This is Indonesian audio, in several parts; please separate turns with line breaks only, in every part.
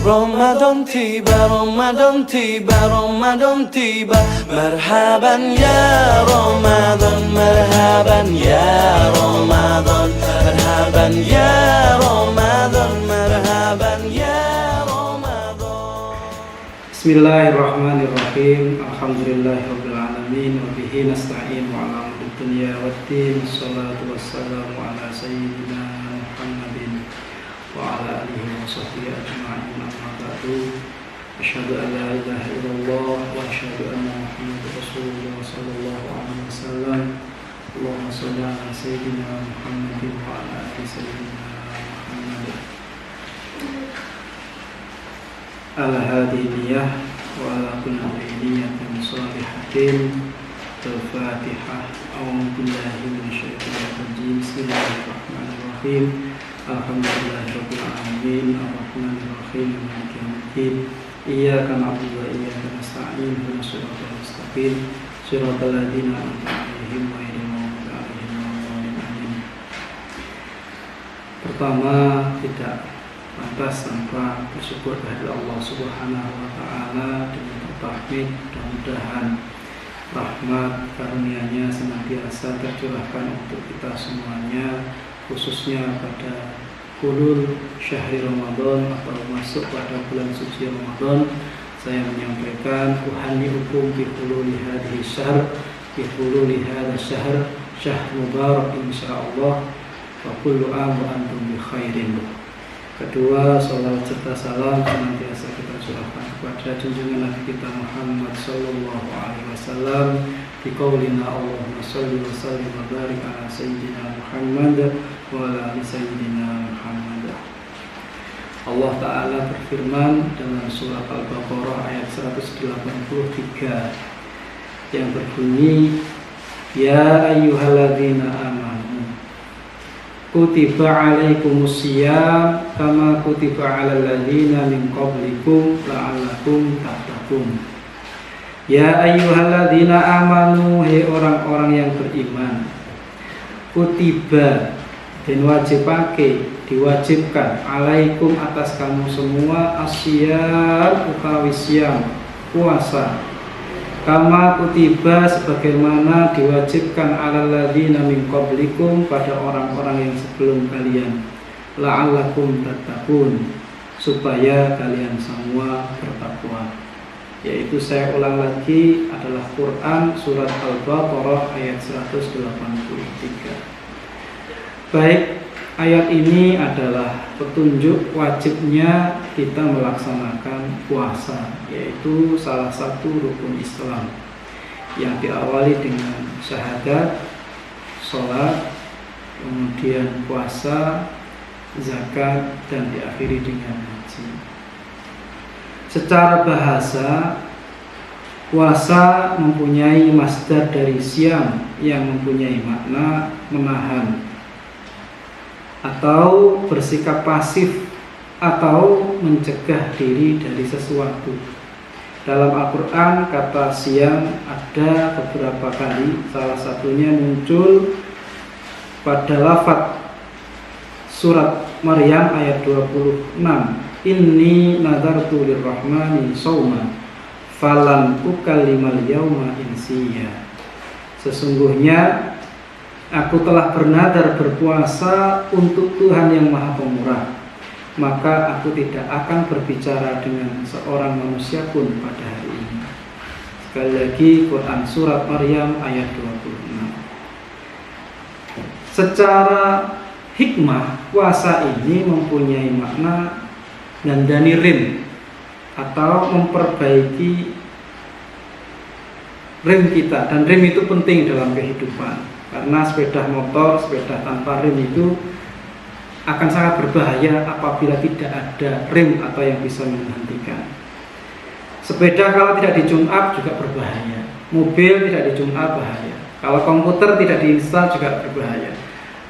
Ramadan tiba, Ramadan tiba, Ramadan tiba. Marhaban ya Ramadan, marhaban ya Ramadan, marhaban ya Ramadan, marhaban ya Ramadan.
Bismillahirrahmanirrahim. Alhamdulillahirabbil alamin wa bihi nasta'in wa ala umuri dunya waddin. Shalatu wassalamu ala sayyidina Muhammadin wa ala alihi wa sahbihi ajma'in. Amma ba'du. Asyhadu an la ilaha illallah wa asyhadu anna Muhammadar Rasulullah sallallahu alaihi wasallam. Allahumma shalli ala sayyidina Muhammadin wa ala ali sayyidina Muhammad. Al-hadiniyah wa ala kulli niyatin shalihatin. Al-Fatihah. A'udzu billahi minasyaitonir rajim. Bismillahirrahmanirrahim. Alhamdulillahirabbil alamin. Arrahmanir rahim. Maliki yaumiddin. Iyyaka na'budu wa iyyaka nasta'in. Ihdinas siratal mustaqim. Shiratal ladzina an'amta 'alaihim ghairil maghdubi 'alaihim waladdallin. Pertama, tidak lantas tanpa bersyukur kepada Allah Subhanahu wa taala dengan bertahmid, mudah-mudahan rahmat karunia-Nya senantiasa tercurahkan untuk kita semuanya, khususnya pada hulul syahri Ramadan atau masuk pada bulan suci Ramadan. Saya menyampaikan uhaniukum bi hululi hadhihi syahr, bi hululi hadzal syahr, syahr mubarak insyaallah, wa kullu am wa antum bi khairin. Kedua, salawat serta salam senantiasa kita curahkan kepada junjungan Nabi kita Muhammad sallallahu alaihi wasallam. Di qaulina Allahumma shalli wa sallim wa barik ala sayyidina Muhammad wa ala ali sayyidina Muhammad. Allah Ta'ala berfirman dalam surat Al-Baqarah ayat 183 yang berbunyi, Ya ayyuhalladzina amanu kutiba alaikumus syiyam kama kutiba alal ladzina min qablikum la'allakum tattaqun. Ya ayyuhalladzina amanu, hai orang-orang yang beriman, kutiba dan wajibake, diwajibkan, alaikum atas kamu semua, asyam utawi syam, puasa, kama kutiba sebagaimana diwajibkan alal ladzina min qablikum pada orang-orang yang sebelum kalian, la'allakum tattaqun, supaya kalian semua bertakwa. Yaitu saya ulang lagi adalah Quran surat Al-Baqarah ayat 183. Baik, ayat ini adalah petunjuk wajibnya kita melaksanakan puasa, yaitu salah satu rukun Islam yang diawali dengan syahadat, sholat, kemudian puasa, zakat, dan diakhiri dengan haji. Secara bahasa, puasa mempunyai masdar dari syam yang mempunyai makna menahan atau bersikap pasif atau mencegah diri dari sesuatu. Dalam Al-Quran kata syam ada beberapa kali, salah satunya muncul pada lafaz surat Maryam ayat 26, Inni nadartu lirrahmani shauma falan ukallimal yauma insiya. Sesungguhnya aku telah bernadar berpuasa untuk Tuhan yang Maha Pemurah, maka aku tidak akan berbicara dengan seorang manusia pun pada hari ini. Sekali lagi, Quran surat Maryam ayat 26. Secara hikmah, puasa ini mempunyai makna nandani rim atau memperbaiki rim kita, dan rim itu penting dalam kehidupan. Karena sepeda motor, sepeda tanpa rim itu akan sangat berbahaya apabila tidak ada rim atau yang bisa menghentikan. Sepeda kalau tidak di-tune up juga berbahaya. Mobil tidak di-tune up bahaya. Kalau komputer tidak diinstal juga berbahaya.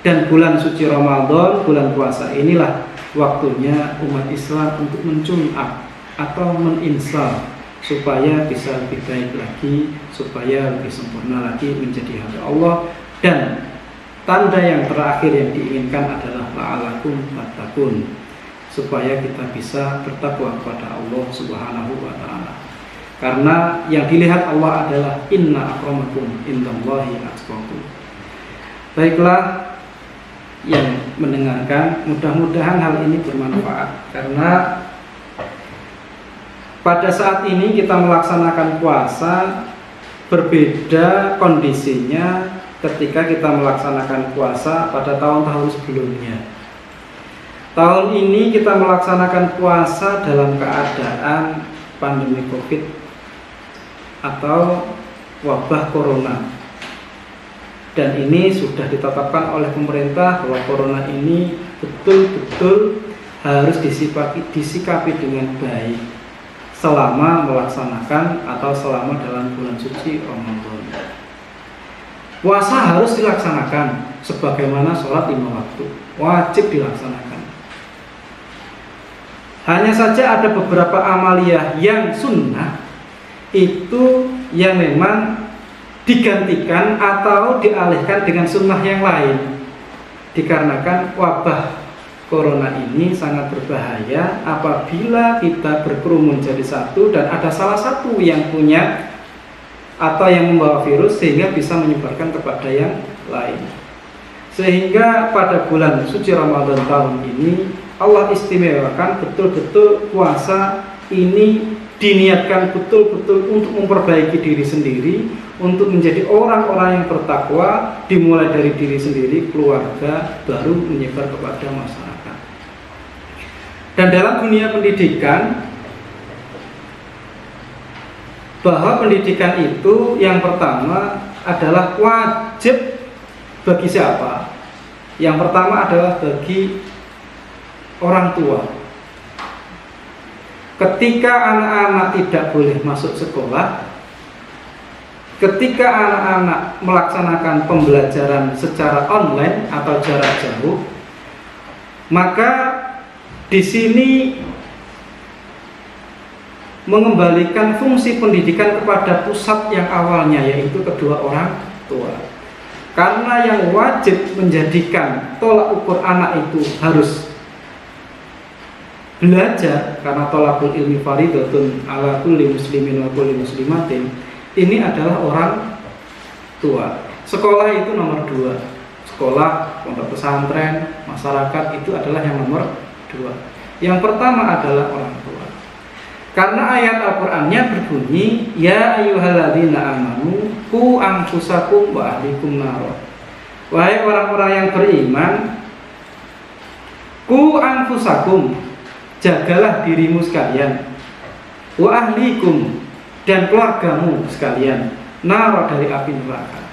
Dan bulan suci Ramadan, bulan puasa inilah waktunya umat Islam untuk men-tune up atau meninstal supaya bisa lebih baik lagi, supaya lebih sempurna lagi menjadi hamba Allah. Dan tanda yang terakhir yang diinginkan adalah la'alakum tattaqun, supaya kita bisa bertakwa kepada Allah Subhanahu wa taala. Karena yang dilihat Allah adalah inna akramakum indallahi atqakum. Baiklah yang mendengarkan, mudah-mudahan hal ini bermanfaat, karena pada saat ini kita melaksanakan puasa berbeda kondisinya ketika kita melaksanakan puasa pada tahun-tahun sebelumnya. Tahun ini kita melaksanakan puasa dalam keadaan pandemi Covid atau wabah corona. Dan ini sudah ditetapkan oleh pemerintah bahwa corona ini betul-betul harus disikapi dengan baik selama melaksanakan atau selama dalam bulan suci Ramadan. Puasa harus dilaksanakan sebagaimana sholat 5 waktu, wajib dilaksanakan. Hanya saja ada beberapa amaliyah yang sunnah itu yang memang digantikan atau dialihkan dengan sunnah yang lain, dikarenakan wabah corona ini sangat berbahaya apabila kita berkerumun jadi satu dan ada salah satu yang punya atau yang membawa virus sehingga bisa menyebarkan kepada yang lain. Sehingga pada bulan suci Ramadan tahun ini Allah istimewakan betul-betul puasa ini diniatkan betul-betul untuk memperbaiki diri sendiri, untuk menjadi orang-orang yang bertakwa, dimulai dari diri sendiri, keluarga, baru menyebar kepada masyarakat. Dan dalam dunia pendidikan, bahwa pendidikan itu yang pertama adalah wajib bagi siapa? Yang pertama adalah bagi orang tua. Ketika anak-anak tidak boleh masuk sekolah, ketika anak-anak melaksanakan pembelajaran secara online atau jarak jauh, maka di sini mengembalikan fungsi pendidikan kepada pusat yang awalnya, yaitu kedua orang tua. Karena yang wajib menjadikan tolak ukur anak itu harus belajar, karena tolakul ilmi faridatun ala kulli muslimin wa kulli muslimatin, ini adalah orang tua. Sekolah itu nomor 2. Sekolah, pondok pesantren, masyarakat itu adalah yang nomor 2. Yang pertama adalah orang tua. Karena ayat Al-Qur'annya berbunyi, ya ayyuhalladzina amanu qu anfusakum wa ahlikum nar. Wahai orang-orang yang beriman, qu anfusakum, jagalah dirimu sekalian, wa ahlikum, dan keluargamu sekalian, nar, dari api neraka.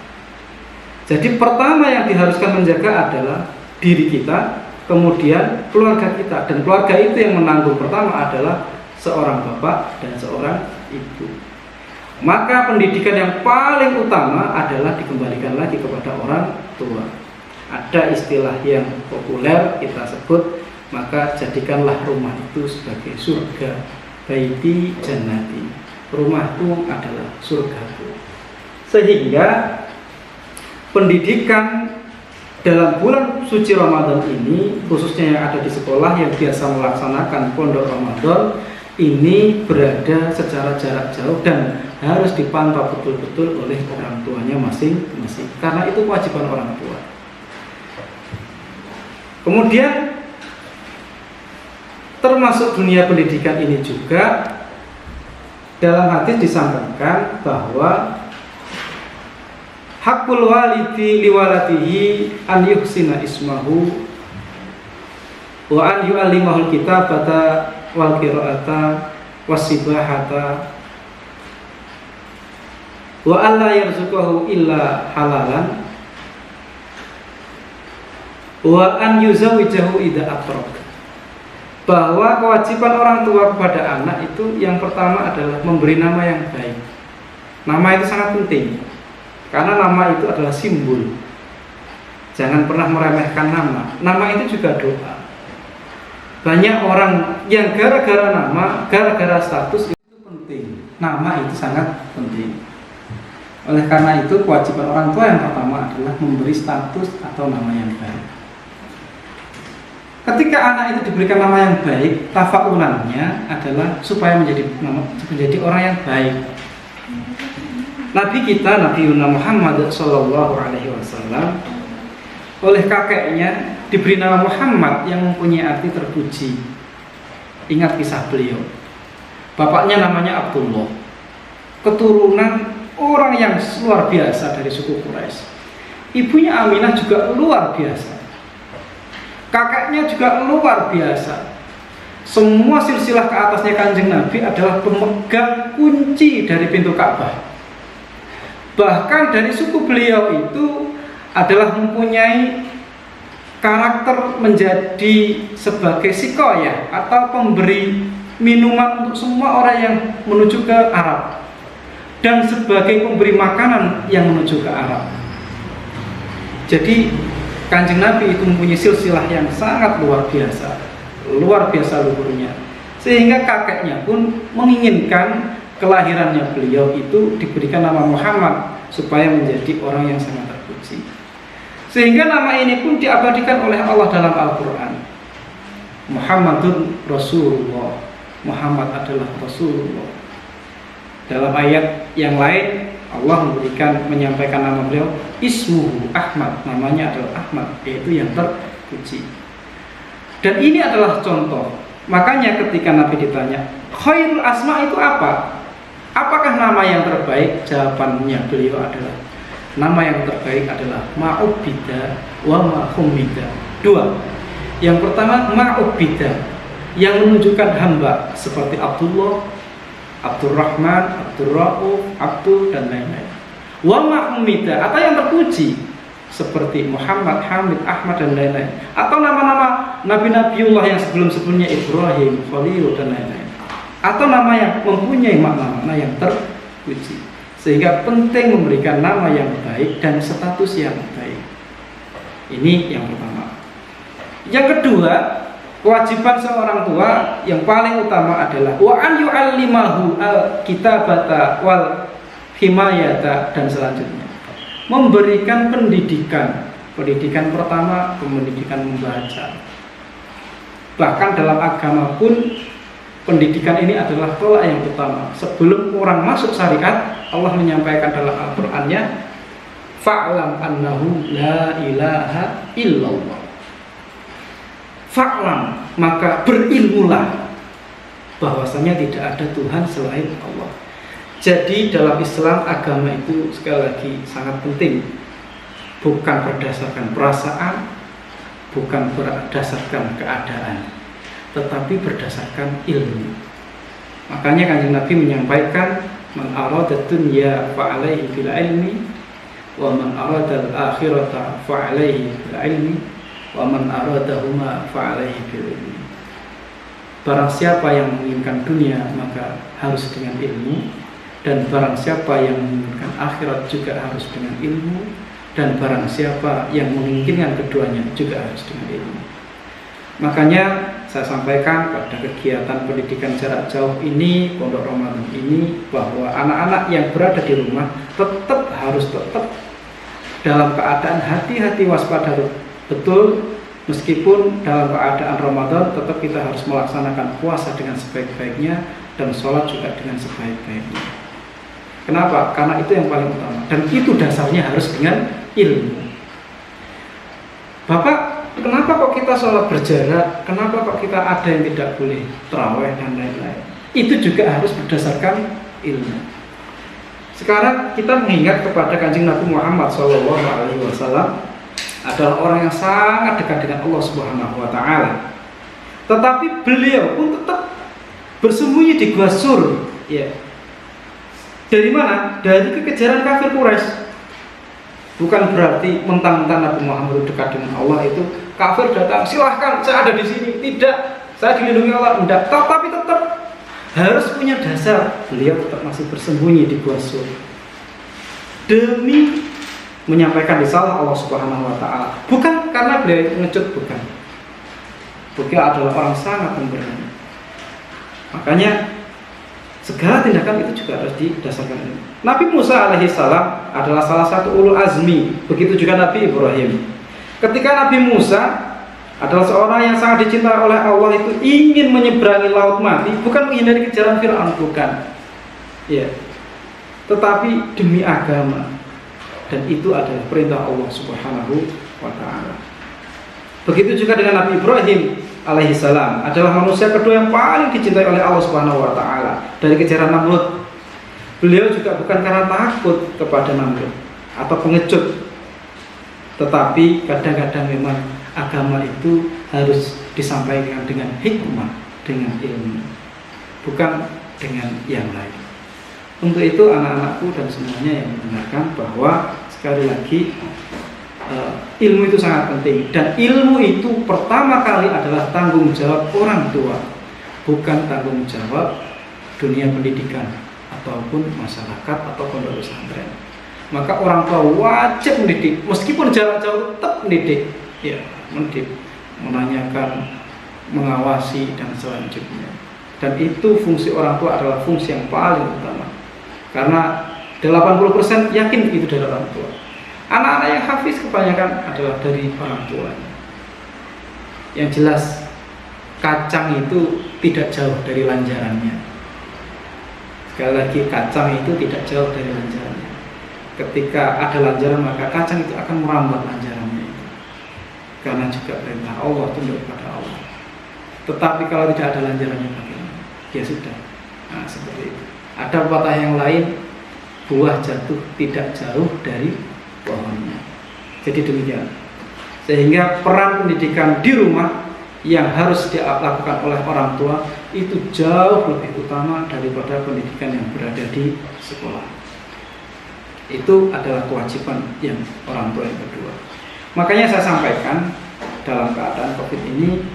Jadi pertama yang diharuskan menjaga adalah diri kita, kemudian keluarga kita, dan keluarga itu yang menanggung pertama adalah seorang bapak dan seorang ibu. Maka pendidikan yang paling utama adalah dikembalikan lagi kepada orang tua. Ada istilah yang populer kita sebut, maka jadikanlah rumah itu sebagai surga, baiti jannati, rumahku adalah surgaku. Sehingga pendidikan dalam bulan suci Ramadan ini, khususnya yang ada di sekolah yang biasa melaksanakan pondok Ramadan, ini berada secara jarak jauh dan harus dipantau betul-betul oleh orang tuanya masing-masing, karena itu kewajiban orang tua. Kemudian termasuk dunia pendidikan ini juga, dalam hadis disampaikan bahwa hakul walidi liwaladihi an yuhsina ismahu wa an yu'allimahul kitabata wal qira'ata wasibahata wa alla yarzuqahu illa halalan wa an yuzawijahu idza atraq. Bahwa kewajiban orang tua kepada anak itu yang pertama adalah memberi nama yang baik. Nama itu sangat penting, karena nama itu adalah simbol. Jangan pernah meremehkan nama. Nama itu juga doa. Banyak orang yang gara-gara nama, gara-gara status itu penting. Nama itu sangat penting. Oleh karena itu kewajiban orang tua yang pertama adalah memberi status atau nama yang baik. Ketika anak itu diberikan nama yang baik, tafaulannya adalah supaya menjadi orang yang baik. Nabi kita, Nabi Muhammad Sallallahu Alaihi Wasallam, oleh kakeknya diberi nama Muhammad yang mempunyai arti terpuji. Ingat kisah beliau. Bapaknya namanya Abdullah, keturunan orang yang luar biasa dari suku Quraisy. Ibunya Aminah juga luar biasa. Kakaknya juga luar biasa. Semua silsilah ke atasnya Kanjeng Nabi adalah pemegang kunci dari pintu Ka'bah. Bahkan dari suku beliau itu adalah mempunyai karakter menjadi sebagai sikoyah atau pemberi minuman untuk semua orang yang menuju ke Arab, dan sebagai pemberi makanan yang menuju ke Arab. Jadi Kanjeng Nabi itu mempunyai silsilah yang sangat luar biasa luhurnya, sehingga kakeknya pun menginginkan kelahirannya beliau itu diberikan nama Muhammad supaya menjadi orang yang sangat terpuji. Sehingga nama ini pun diabadikan oleh Allah dalam Al-Quran. Muhammadun Rasulullah, Muhammad adalah Rasulullah. Dalam ayat yang lain Allah menyampaikan nama beliau, ismuhu Ahmad, namanya adalah Ahmad, yaitu yang terpuji. Dan ini adalah contoh. Makanya ketika Nabi ditanya, khairul asma itu apa? Apakah nama yang terbaik? Jawabannya beliau adalah, nama yang terbaik adalah ma'ubida wa ma'humida. Dua. Yang pertama ma'ubida, yang menunjukkan hamba seperti Abdullah, Abdurrahman, Abdurrauf, Abdul, dan lain-lain. Wa ma'humida, atau yang terpuji seperti Muhammad, Hamid, Ahmad, dan lain-lain. Atau nama-nama Nabi-Nabiullah yang sebelum-sebelumnya, Ibrahim, Khalil, dan lain-lain. Atau nama yang mempunyai makna yang terpuji. Sehingga penting memberikan nama yang baik dan status yang baik. Ini yang pertama. Yang kedua, kewajiban seorang tua yang paling utama adalah wa an yu'allimahu al-kitabata wal himayata, dan selanjutnya memberikan pendidikan. Pendidikan pertama, pendidikan membaca. Bahkan dalam agama pun pendidikan ini adalah tolak yang utama. Sebelum orang masuk syariat, Allah menyampaikan dalam Al-Qur'annya, fa'lam annahu la ilaha illallah. Fa'lam, maka berilmulah bahwasanya tidak ada Tuhan selain Allah. Jadi dalam Islam, agama itu sekali lagi sangat penting. Bukan berdasarkan perasaan, bukan berdasarkan keadaan, tetapi berdasarkan ilmu. Makanya Kanjeng Nabi menyampaikan, man arada dunya fa alaihi bil ilmi, wa man arada al akhirata fa alaihi bil ilmi, wa man aradahuma fa alaihi bil ilmi. Barang siapa yang menginginkan dunia maka harus dengan ilmu, dan barang siapa yang menginginkan akhirat juga harus dengan ilmu, dan barang siapa yang menginginkan keduanya juga harus dengan ilmu. Makanya saya sampaikan pada kegiatan pendidikan jarak jauh ini, Pondok Ramadan ini, bahwa anak-anak yang berada di rumah harus tetap dalam keadaan hati-hati, waspada betul. Meskipun dalam keadaan Ramadan, tetap kita harus melaksanakan puasa dengan sebaik-baiknya dan sholat juga dengan sebaik-baiknya. Kenapa? Karena itu yang paling utama, dan itu dasarnya harus dengan ilmu. Bapak, kenapa kok kita sholat berjarak? Kenapa kok kita ada yang tidak boleh tarawih dan lain-lain? Itu juga harus berdasarkan ilmu. Sekarang kita mengingat kepada Kanjeng Nabi Muhammad SAW, adalah orang yang sangat dekat dengan Allah Subhanahu wa Ta'ala. Tetapi beliau pun tetap bersembunyi di Gua Sur. Ya. Dari mana? Dari kekejaran kafir Quraisy. Bukan berarti mentang-mentang Nabi Muhammad dekat dengan Allah itu kafir datang, silahkan saya ada di sini. Tidak, saya dilindungi Allah. Tidak. Tapi tetap harus punya dasar. Beliau tetap masih bersembunyi di Gua Sur demi menyampaikan risalah Allah Subhanahu wa Ta'ala. Bukan karena beliau itu ngecut, bukan. Beliau adalah orang sangat pemberani. Makanya segala tindakan itu juga harus didasarkan ilmu. Nabi Musa alaihissalam adalah salah satu ulul azmi. Begitu juga Nabi Ibrahim. Ketika Nabi Musa adalah seorang yang sangat dicintai oleh Allah itu ingin menyeberangi laut mati, bukan menghindari kejaran Fir'aun, bukan. Ya. Tetapi demi agama. Dan itu adalah perintah Allah Subhanahu wa ta'ala. Begitu juga dengan Nabi Ibrahim alaihissalam, adalah manusia kedua yang paling dicintai oleh Allah Subhanahu wa ta'ala dari kejaran Namrud. Beliau juga bukan karena takut kepada Namrud atau pengecut, tetapi kadang-kadang memang agama itu harus disampaikan dengan hikmah, dengan ilmu, bukan dengan yang lain. Untuk itu anak-anakku dan semuanya yang mendengarkan, bahwa sekali lagi ilmu itu sangat penting, dan ilmu itu pertama kali adalah tanggung jawab orang tua, bukan tanggung jawab dunia pendidikan ataupun masyarakat atau pondok pesantren. Maka orang tua wajib mendidik, meskipun jarak jauh tetap mendidik, ya, mendidik, menanyakan, mengawasi dan selanjutnya. Dan itu fungsi orang tua adalah fungsi yang paling utama, karena 80% yakin itu dari orang tua. Anak-anak yang hafiz kebanyakan adalah dari orang tuanya. Yang jelas kacang itu tidak jauh dari lanjarannya. Sekali lagi, kacang itu tidak jauh dari lanjarannya. Ketika ada lanjaran, maka kacang itu akan merambat lanjarannya itu. Karena juga perintah Allah, tunduk pada Allah. Tetapi kalau tidak ada lanjarannya, bagaimana? Ya sudah. Nah, seperti itu. Ada pepatah yang lain, buah jatuh tidak jauh dari pohonnya. Jadi demikian. Sehingga peran pendidikan di rumah yang harus dilakukan oleh orang tua itu jauh lebih utama daripada pendidikan yang berada di sekolah. Itu adalah kewajiban yang orang tua yang kedua. Makanya saya sampaikan, dalam keadaan COVID ini,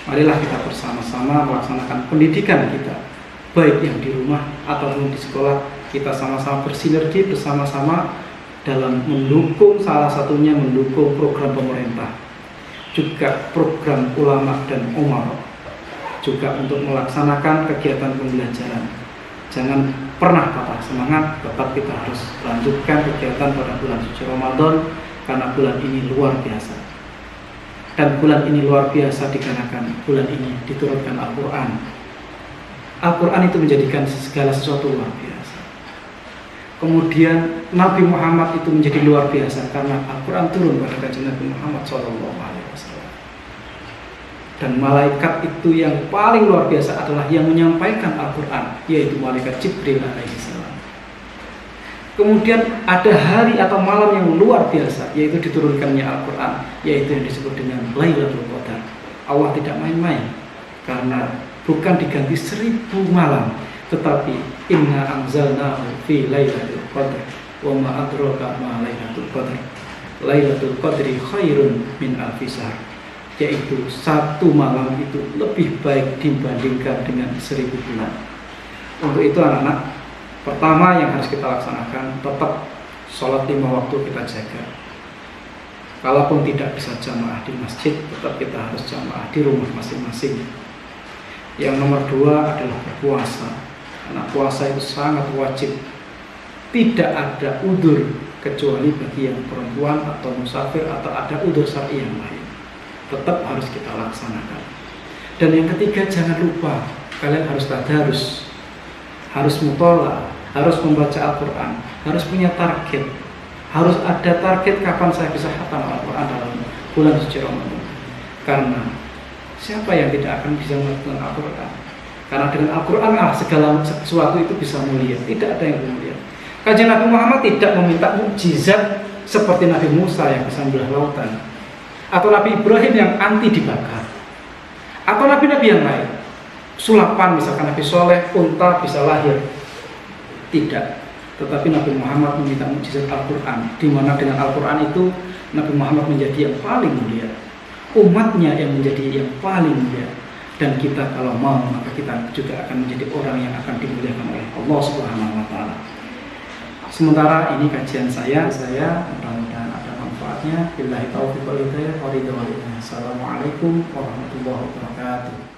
marilah kita bersama-sama melaksanakan pendidikan kita, baik yang di rumah ataupun di sekolah. Kita sama-sama bersinergi bersama-sama dalam mendukung, salah satunya mendukung program pemerintah, juga program ulama dan umarok, juga untuk melaksanakan kegiatan pembelajaran. Jangan pernah patah semangat, tetap kita harus lanjutkan kegiatan pada bulan suci Ramadan, karena bulan ini luar biasa. Dan bulan ini luar biasa dikarenakan bulan ini diturunkan Al-Quran. Al-Quran itu menjadikan segala sesuatu luar biasa. Kemudian Nabi Muhammad itu menjadi luar biasa karena Al-Quran turun pada kanjeng Nabi Muhammad SAW. Dan malaikat itu yang paling luar biasa adalah yang menyampaikan Al-Quran, yaitu malaikat Jibril alaihissalam. Kemudian ada hari atau malam yang luar biasa, yaitu diturunkannya Al-Quran, yaitu yang disebut dengan Lailatul Qadar. Allah tidak main-main, karena bukan diganti 1000 malam, tetapi inna anzalnahu fi Lailatul Qadar wa ma adraka ma Lailatul Qadar. Lailatul Qadri khairun min alfi syahr, yaitu 1 malam itu lebih baik dibandingkan dengan 1000 bulan. Untuk itu anak-anak, pertama yang harus kita laksanakan, tetap sholat 5 waktu kita jaga. Kalaupun tidak bisa jamaah di masjid, tetap kita harus jamaah di rumah masing-masing. Yang nomor 2 adalah berpuasa, karena puasa itu sangat wajib. Tidak ada udzur kecuali bagi yang perempuan atau musafir atau ada udzur syar'i yang lain. Tetap harus kita laksanakan. Dan yang ketiga, jangan lupa kalian harus tadarus, harus muthola, harus membaca Al-Quran, harus punya target, harus ada target kapan saya bisa khatam Al-Quran dalam bulan suci Ramadan. Karena siapa yang tidak akan bisa melakukan Al-Quran? Karena dengan Al-Quran segala sesuatu itu bisa mulia, tidak ada yang mulia. Kanjeng Nabi Muhammad tidak meminta mukjizat seperti Nabi Musa yang bisa membelah lautan, atau Nabi Ibrahim yang anti dibakar, atau nabi-nabi yang lain. Sulapan misalkan Nabi Soleh, unta bisa lahir. Tidak. Tetapi Nabi Muhammad meminta mukjizat Al-Quran, di mana dengan Al-Quran itu Nabi Muhammad menjadi yang paling mulia, umatnya yang menjadi yang paling mulia. Dan kita kalau mau, maka kita juga akan menjadi orang yang akan dimuliakan oleh Allah Subhanahu wa ta'ala. Sementara ini kajian saya mudah-mudahan ada manfaatnya. Billahi taufiq wal hidayah. Assalamualaikum warahmatullahi wabarakatuh.